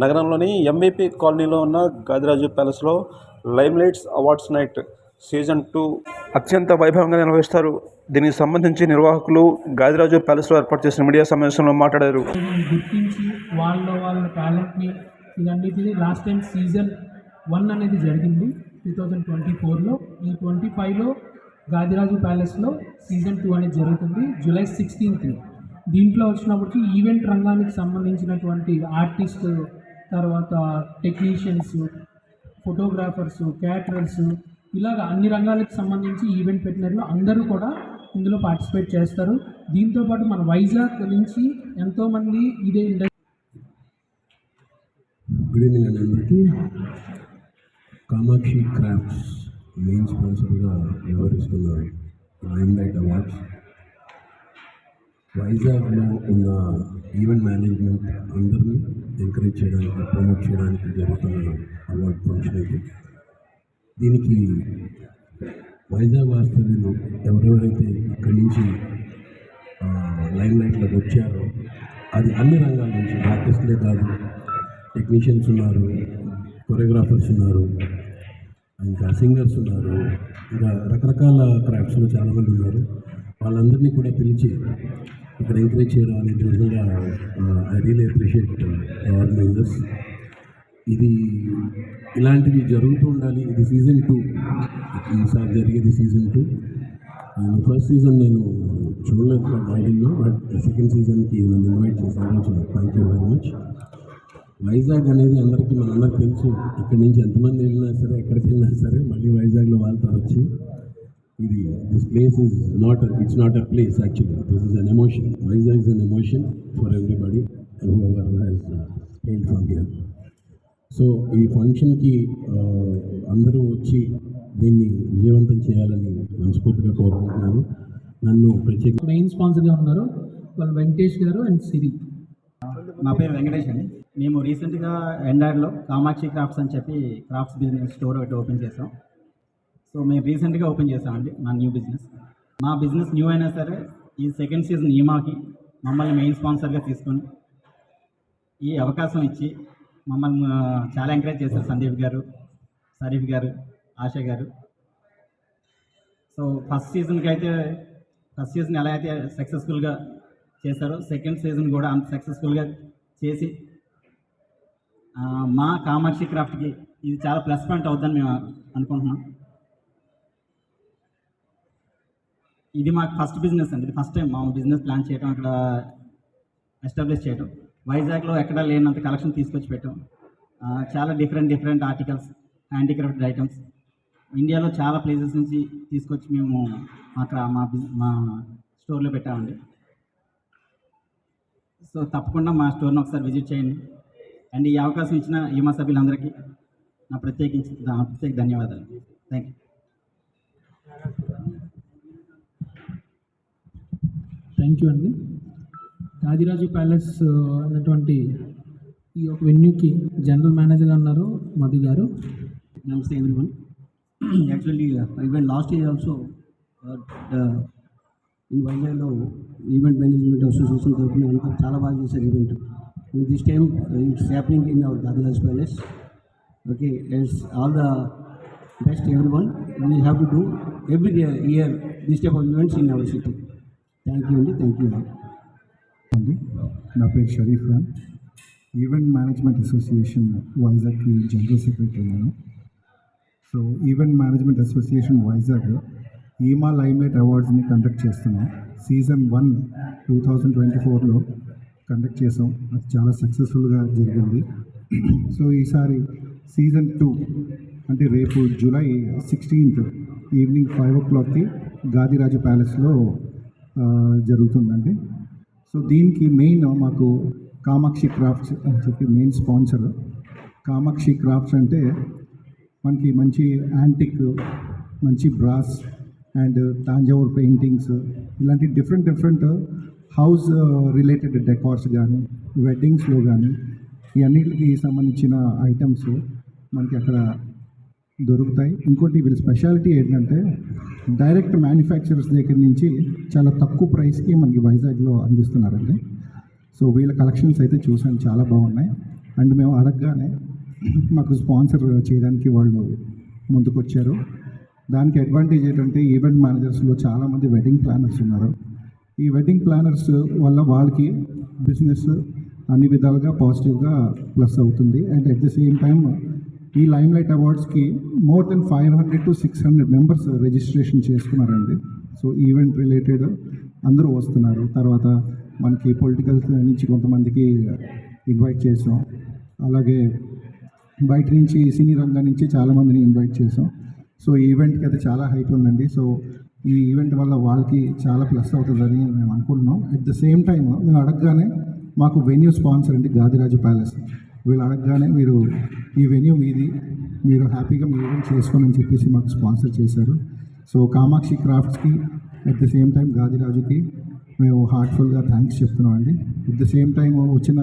నగరంలోని ఎంవిపి కాలనీలో ఉన్న గాదిరాజు ప్యాలెస్లో లైమ్లైట్స్ అవార్డ్స్ నైట్ సీజన్ 2 అత్యంత వైభవంగా నిర్వహిస్తారు. దీనికి సంబంధించి నిర్వాహకులు గాదిరాజు ప్యాలెస్లో ఏర్పాటు చేసిన మీడియా సమావేశంలో మాట్లాడారు. గుర్తించి వాళ్ళ టాలెంట్ని ఇవన్నిటిని లాస్ట్ టైం సీజన్ 1 అనేది జరిగింది 2024లో. ఈ 25లో గాదిరాజు ప్యాలెస్లో సీజన్ 2 అనేది జరుగుతుంది జూలై 16th. దీంట్లో వచ్చినప్పటికీ ఈవెంట్ రంగానికి సంబంధించినటువంటి ఆర్టిస్ట్, తర్వాత టెక్నీషియన్స్, ఫోటోగ్రాఫర్స్, క్యాటరర్స్, ఇలాగ అన్ని రంగాలకు సంబంధించి ఈవెంట్ పెట్టినట్లు అందరూ కూడా ఇందులో పార్టిసిపేట్ చేస్తారు. దీంతోపాటు మన వైజాగ్ నుంచి ఎంతోమంది ఇదే ఇండస్ట్రీ. గుడ్ ఈవినింగ్ అండి అందరికీ. కామాక్షి క్రాఫ్ట్స్ మెయిన్ స్పాన్సర్గా వ్యవహరిస్తున్నారు లైమ్లైట్ అవార్డ్స్. వైజాగ్లో ఉన్న ఈవెంట్ మేనేజ్మెంట్ అందరినీ ఎంకరేజ్ చేయడానికి, ప్రమోట్ చేయడానికి జరుగుతున్న అవార్డ్ ఫంక్షన్ ఇది. దీనికి వైజాగ్ వాస్తవ్యులు ఎవరెవరైతే ఇక్కడి నుంచి లైమ్లైట్లోకి వచ్చారో అది అన్ని రంగాల నుంచి, ఆర్టిస్టులే కాదు, టెక్నీషియన్స్ ఉన్నారు, కొరియోగ్రాఫర్స్ ఉన్నారు, ఇంకా సింగర్స్ ఉన్నారు, ఇంకా రకరకాల క్రాఫ్ట్స్లో చాలామంది ఉన్నారు. వాళ్ళందరినీ కూడా పిలిచి ఇక్కడ ఎంకరేజ్ చేయడం అనేది నిజంగా ఐ రియలీ అప్రిషియేట్ ఆర్గనైజర్స్. ఇది ఇలాంటివి జరుగుతూ ఉండాలి. ఇది సీజన్ 2, ఈసారి జరిగేది సీజన్ 2. నేను ఫస్ట్ సీజన్ నేను చూడలేదు రైడింగ్లో, బట్ సెకండ్ సీజన్కి నన్ను ఇన్వైట్ చేశాను. Thank you very much. Vizag అనేది అందరికీ మనందరికీ తెలుసు. ఇక్కడి నుంచి ఎంతమంది వెళ్ళినా సరే, ఎక్కడికి వెళ్ళినా సరే మళ్ళీ వైజాగ్లో వాళ్ళతో వచ్చి ఇది this place is it's not a place, actually this is an emotion. Vizag is an emotion for everybody whoever has hailed from here. So ఈ ఫంక్షన్కి అందరూ వచ్చి దీన్ని విజయవంతం చేయాలని మనస్ఫూర్తిగా కోరుకుంటున్నాను. నన్ను ప్రత్యేక మెయిన్ స్పాన్సర్గా ఉన్నారు వాళ్ళు వెంకటేష్ గారు అండ్ సిరి. నా పేరు వెంకటేష్ అండి. మేము రీసెంట్గా ఎండాడ్లో కామాక్షి క్రాఫ్ట్స్ అని చెప్పి క్రాఫ్ట్స్ బిజినెస్ స్టోర్ ఒకటి ఓపెన్ చేసాం. సో మేము రీసెంట్గా ఓపెన్ చేసామండి మా న్యూ బిజినెస్. మా బిజినెస్ న్యూ అయినా సరే ఈ సెకండ్ సీజన్ ఈమాకి మమ్మల్ని మెయిన్ స్పాన్సర్గా తీసుకొని ఈ అవకాశం ఇచ్చి మమ్మల్ని చాలా ఎంకరేజ్ చేశారు సందీప్ గారు, షరీఫ్ గారు, ఆశా గారు. సో ఫస్ట్ సీజన్ ఎలా అయితే సక్సెస్ఫుల్గా చేశారో సెకండ్ సీజన్ కూడా అంత సక్సెస్ఫుల్గా చేసి మా కామాక్షి క్రాఫ్ట్కి ఇది చాలా ప్లస్ పాయింట్ అవుతుందని మేము అనుకుంటున్నాం. ఇది మాకు ఫస్ట్ బిజినెస్ అండి. ఇది ఫస్ట్ టైం మా బిజినెస్ ప్లాన్ చేయడం, అక్కడ ఎస్టాబ్లిష్ చేయడం. వైజాగ్లో ఎక్కడా లేనంత కలెక్షన్ తీసుకొచ్చి పెట్టాం. చాలా డిఫరెంట్ ఆర్టికల్స్, హ్యాండీక్రాఫ్ట్ ఐటమ్స్ ఇండియాలో చాలా ప్లేసెస్ నుంచి తీసుకొచ్చి మేము అక్కడ మా స్టోర్లో పెట్టామండి. సో తప్పకుండా మా స్టోర్ని ఒకసారి విజిట్ చేయండి. అండ్ ఈ అవకాశం ఇచ్చిన ఈమా సభ్యులందరికీ నా ప్రత్యేక ధన్యవాదాలు. Thank you. థ్యాంక్ యూ అండి. గాదిరాజు ప్యాలెస్ అన్నటువంటి ఈ ఒక వెన్యూకి జనరల్ మేనేజర్గా ఉన్నారు మధు గారు. నమస్తే everyone. Actually even last year also in వైజాగ్లో ఈవెంట్ మేనేజ్మెంట్ అసోసియేషన్ తరఫున అంతా చాలా బాగా చేశారు event. This time it's happening in our Gadiraju palace. Okay, it's all the best everyone. We have to do every year this type of events in our city. Thank you అండి. Thank you అండి. నా పేరు Sharif Khan, event management association వైజాగ్కి general secretary నేను. So event management association Vizag ఈమా limelight అవార్డ్స్ని conduct చేస్తున్నాం. Season 1 2024లో conduct చేసాం. అది చాలా సక్సెస్ఫుల్గా జరిగింది. సో ఈసారి సీజన్ 2 అంటే రేపు జూలై 16th ఈవినింగ్ 5 o'clockకి గాదిరాజు ప్యాలెస్లో జరుగుతుందండి. సో దీనికి మెయిన్ మాకు కామాక్షి క్రాఫ్ట్స్ అని చెప్పి మెయిన్ స్పాన్సర్. కామాక్షి క్రాఫ్ట్స్ అంటే మనకి మంచి యాంటిక్, మంచి బ్రాస్ అండ్ తాంజావూర్ పెయింటింగ్స్, ఇలాంటి డిఫరెంట్ హౌస్ రిలేటెడ్ డెకార్స్ కానీ, వెడ్డింగ్స్లో కానీ ఇవన్నిటికి సంబంధించిన ఐటమ్స్ మనకి అక్కడ దొరుకుతాయి. ఇంకోటి వీళ్ళ స్పెషాలిటీ ఏంటంటే డైరెక్ట్ మ్యానుఫ్యాక్చరర్స్ దగ్గర నుంచి చాలా తక్కువ ప్రైస్కి మనకి వైజాగ్లో అందిస్తున్నారండి. సో వీళ్ళ కలెక్షన్స్ అయితే చూసాను, చాలా బాగున్నాయి. అండ్ మేము అడగగానే మాకు స్పాన్సర్ చేయడానికి వాళ్ళు ముందుకొచ్చారు. దానికి అడ్వాంటేజ్ ఏంటంటే ఈవెంట్ మేనేజర్స్లో చాలామంది వెడ్డింగ్ ప్లానర్స్ ఉన్నారు. ఈ వెడ్డింగ్ ప్లానర్స్ వల్ల వాళ్ళకి బిజినెస్ అన్ని విధాలుగా పాజిటివ్గా ప్లస్ అవుతుంది. And at the same time ఈ లైమ్లైట్ అవార్డ్స్కి more than 500 to 600 members registration చేసుకున్నారండి. సో ఈవెంట్ రిలేటెడ్ అందరూ వస్తున్నారు. తర్వాత మనకి పొలిటికల్ నుంచి కొంతమందికి ఇన్వైట్ చేసాం. అలాగే బయట నుంచి సినీ రంగం నుంచి చాలామందిని ఇన్వైట్ చేసాం. సో ఈ ఈవెంట్కి అయితే చాలా హైప్ ఉందండి. సో ఈ ఈవెంట్ వల్ల వాళ్ళకి చాలా ప్లస్ అవుతుందని మేము అనుకుంటున్నాం. అట్ ద సేమ్ టైం మేము అడగగానే మాకు వెన్యూ స్పాన్సర్ అండి గాదిరాజు ప్యాలెస్. వీళ్ళు అడగగానే మీరు ఈ వెన్యూ మీది, మీరు హ్యాపీగా మీ ఈవెంట్ చేసుకోమని చెప్పేసి మాకు స్పాన్సర్ చేశారు. సో కామాక్షి క్రాఫ్ట్స్కి అట్ ద సేమ్ టైం గాదిరాజుకి మేము హార్ట్ఫుల్గా థ్యాంక్స్ చెప్తున్నాం అండి. అట్ ద సేమ్ టైం వచ్చిన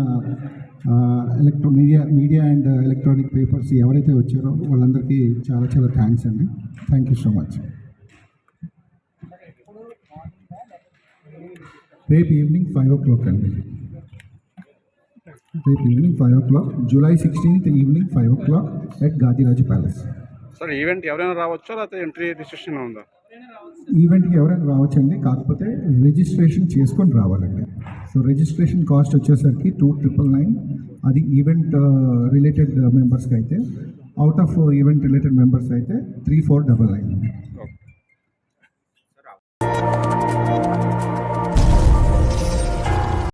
మీడియా అండ్ ఎలక్ట్రానిక్ పేపర్స్ ఎవరైతే వచ్చారో వాళ్ళందరికీ చాలా చాలా థ్యాంక్స్ అండి. Thank you so much. రేపు ఈవినింగ్ 5 o'clock అండి. రేపు evening 5 o'clock, July 16th evening 5 o'clock at Gadiraju palace. Sir event ఎవరైనా రావచ్చా లేకపోతే ఎంట్రీ రిస్ట్రిక్షన్ ఉందా? ఈవెంట్కి ఎవరైనా రావచ్చండి, కాకపోతే రిజిస్ట్రేషన్ చేసుకొని రావాలండి. సో రిజిస్ట్రేషన్ కాస్ట్ వచ్చేసరికి 2,999. అది ఈవెంట్ రిలేటెడ్ మెంబర్స్కి అయితే, out of event related members అయితే 3,499.